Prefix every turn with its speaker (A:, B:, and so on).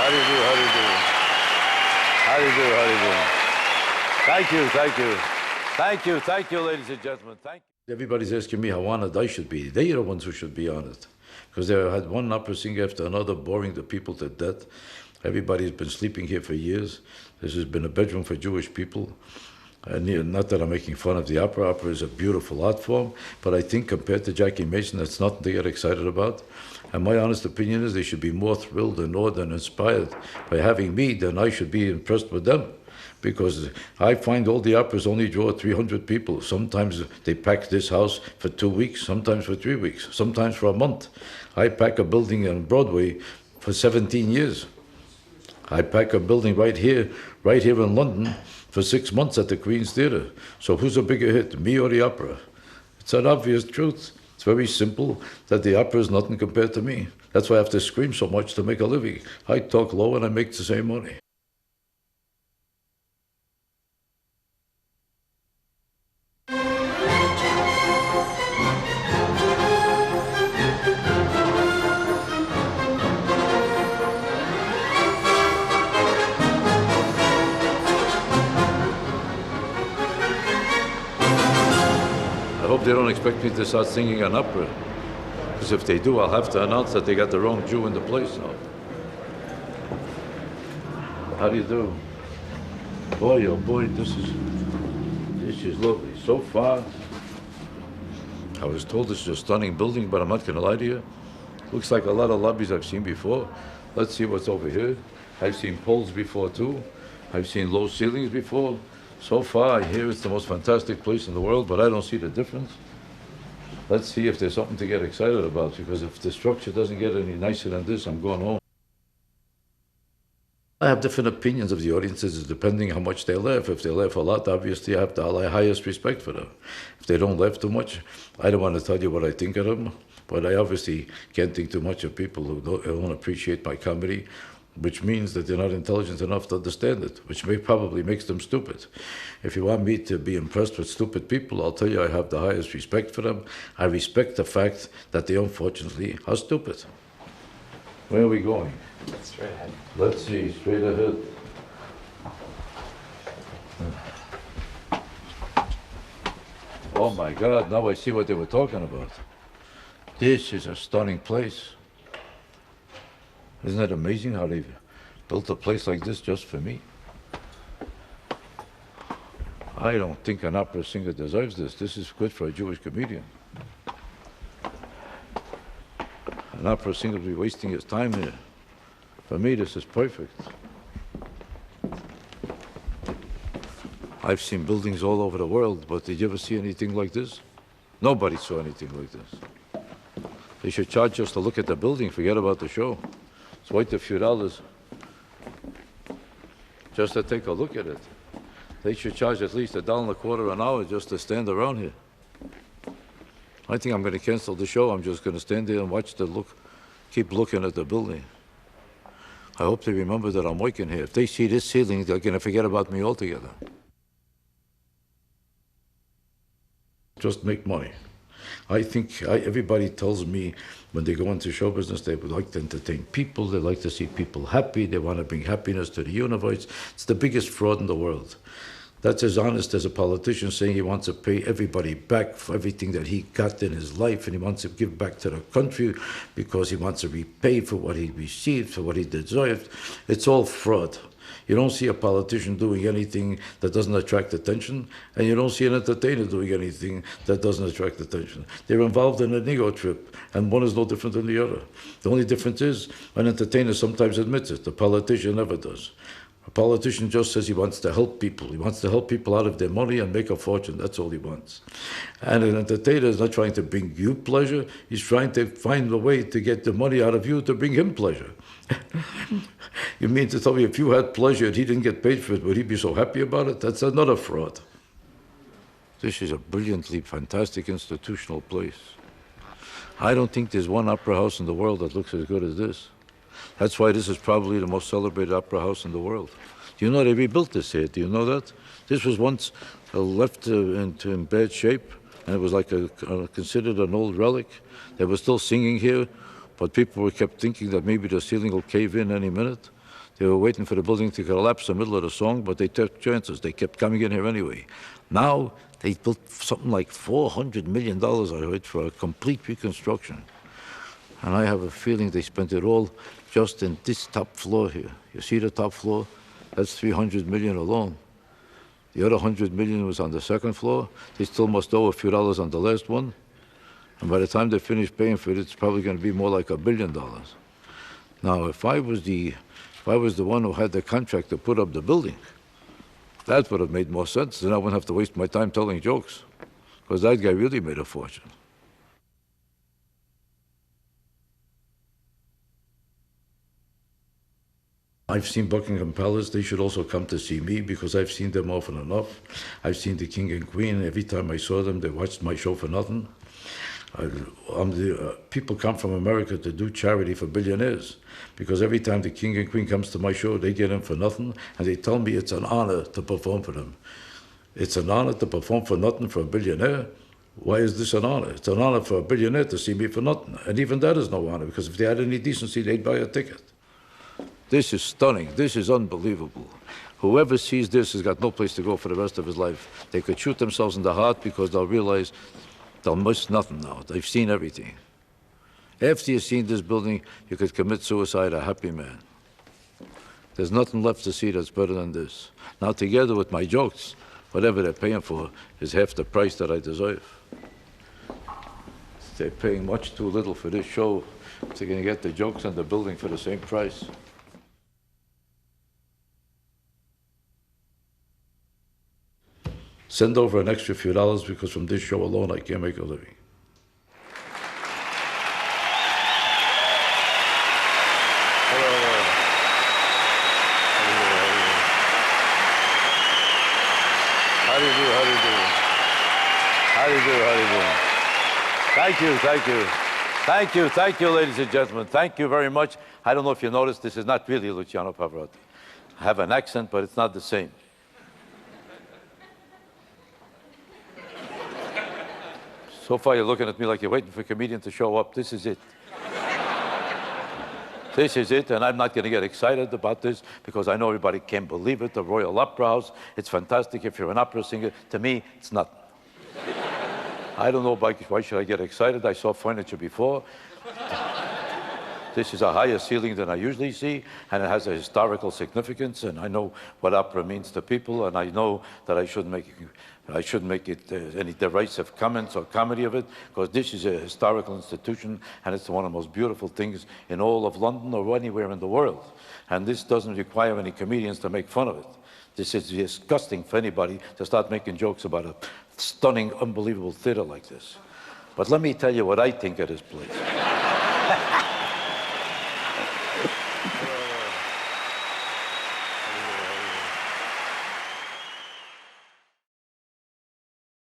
A: How do you do? How do you do? How do you do? How do you do? Thank you, thank you. Thank you, ladies and gentlemen. Thank you. Everybody's asking me how honored I should be. They're the ones who should be honored. Because they had one opera singer after another, boring the people to death. Everybody's been sleeping here for years. This has been a bedroom for Jewish people. Not that I'm making fun of the opera. Opera is a beautiful art form, but I think compared to Jackie Mason, that's nothing to get excited about. And my honest opinion is they should be more thrilled and awed and inspired by having me than I should be impressed with them. Because I find all the operas only draw 300 people. Sometimes they pack this house for 2 weeks, sometimes for 3 weeks, sometimes for a month. I pack a building on Broadway for 17 years. I pack a building right here in London for 6 months at the Queen's Theatre. So who's a bigger hit, me or the opera? It's an obvious truth. It's very simple that the opera is nothing compared to me. That's why I have to scream so much to make a living. I talk low and I make the same money. I hope they don't expect me to start singing an opera. Because if they do, I'll have to announce that they got the wrong Jew in the place now. How do you do? Boy, oh boy, this is lovely. So far, I was told this is a stunning building, but I'm not going to lie to you. Looks like a lot of lobbies I've seen before. Let's see what's over here. I've seen poles before too. I've seen low ceilings before. So far, I hear it's the most fantastic place in the world, but I don't see the difference. Let's see if there's something to get excited about, because if the structure doesn't get any nicer than this, I'm going home. I have different opinions of the audiences depending how much they laugh. If they laugh a lot, obviously I have the highest respect for them. If they don't laugh too much, I don't want to tell you what I think of them, but I obviously can't think too much of people who don't appreciate my comedy, which means that they're not intelligent enough to understand it, which probably makes them stupid. If you want me to be impressed with stupid people, I'll tell you I have the highest respect for them. I respect the fact that they unfortunately are stupid. Where are we going?
B: Straight ahead.
A: Let's see, straight ahead. Oh my God, now I see what they were talking about. This is a stunning place. Isn't it amazing how they've built a place like this just for me? I don't think an opera singer deserves this. This is good for a Jewish comedian. An opera singer would be wasting his time here. For me, this is perfect. I've seen buildings all over the world, but did you ever see anything like this? Nobody saw anything like this. They should charge us to look at the building, forget about the show. It's worth a few dollars just to take a look at it. They should charge at least $1.25 an hour just to stand around here. I think I'm going to cancel the show. I'm just going to stand there and watch keep looking at the building. I hope they remember that I'm working here. If they see this ceiling, they're going to forget about me altogether. Just make money. I think everybody tells me when they go into show business, they would like to entertain people, they like to see people happy, they want to bring happiness to the universe. It's the biggest fraud in the world. That's as honest as a politician saying he wants to pay everybody back for everything that he got in his life, and he wants to give back to the country because he wants to repay for what he received, for what he deserved. It's all fraud. You don't see a politician doing anything that doesn't attract attention, and you don't see an entertainer doing anything that doesn't attract attention. They're involved in an ego trip, and one is no different than the other. The only difference is an entertainer sometimes admits it. The politician never does. A politician just says he wants to help people. He wants to help people out of their money and make a fortune. That's all he wants. And an entertainer is not trying to bring you pleasure. He's trying to find a way to get the money out of you to bring him pleasure. You mean to tell me if you had pleasure and he didn't get paid for it, would he be so happy about it? That's another fraud. This is a brilliantly fantastic institutional place. I don't think there's one opera house in the world that looks as good as this. That's why this is probably the most celebrated opera house in the world. Do you know they rebuilt this here? Do you know that? This was once left in bad shape, and it was like considered an old relic. They were still singing here, but people kept thinking that maybe the ceiling will cave in any minute. They were waiting for the building to collapse in the middle of the song, but they took chances. They kept coming in here anyway. Now, they built something like $400 million, I heard, for a complete reconstruction. And I have a feeling they spent it all just in this top floor here. You see the top floor? That's $300 million alone. The other $100 million was on the second floor. They still must owe a few dollars on the last one. And by the time they finish paying for it, it's probably going to be more like $1 billion. Now, if I was the one who had the contract to put up the building, that would have made more sense. Then I wouldn't have to waste my time telling jokes, because that guy really made a fortune. I've seen Buckingham Palace. They should also come to see me, because I've seen them often enough. I've seen the King and Queen. Every time I saw them, they watched my show for nothing. People come from America to do charity for billionaires, because every time the King and Queen comes to my show, they get in for nothing, and they tell me it's an honor to perform for them. It's an honor to perform for nothing for a billionaire? Why is this an honor? It's an honor for a billionaire to see me for nothing. And even that is no honor, because if they had any decency, they'd buy a ticket. This is stunning. This is unbelievable. Whoever sees this has got no place to go for the rest of his life. They could shoot themselves in the heart, because they'll realize they'll miss nothing now. They've seen everything. After you've seen this building, you could commit suicide a happy man. There's nothing left to see that's better than this. Now, together with my jokes, whatever they're paying for is half the price that I deserve. They're paying much too little for this show. They're going to get the jokes and the building for the same price. Send over an extra few dollars, because from this show alone, I can't make a living. How do you do? How do you do? How do you do? How do you do? Thank you, thank you. Thank you, thank you, ladies and gentlemen. Thank you very much. I don't know if you noticed, this is not really Luciano Pavarotti. I have an accent, but it's not the same. So far, you're looking at me like you're waiting for a comedian to show up. This is it. This is it, and I'm not going to get excited about this, because I know everybody can't believe it. The Royal Opera House, it's fantastic if you're an opera singer. To me, it's nothing. I don't know why should I get excited. I saw furniture before. This is a higher ceiling than I usually see, and it has a historical significance, and I know what opera means to people, and I know that I shouldn't make it any derisive comments or comedy of it, because this is a historical institution, and it's one of the most beautiful things in all of London or anywhere in the world. And this doesn't require any comedians to make fun of it. This is disgusting for anybody to start making jokes about a stunning, unbelievable theater like this. But let me tell you what I think of this place.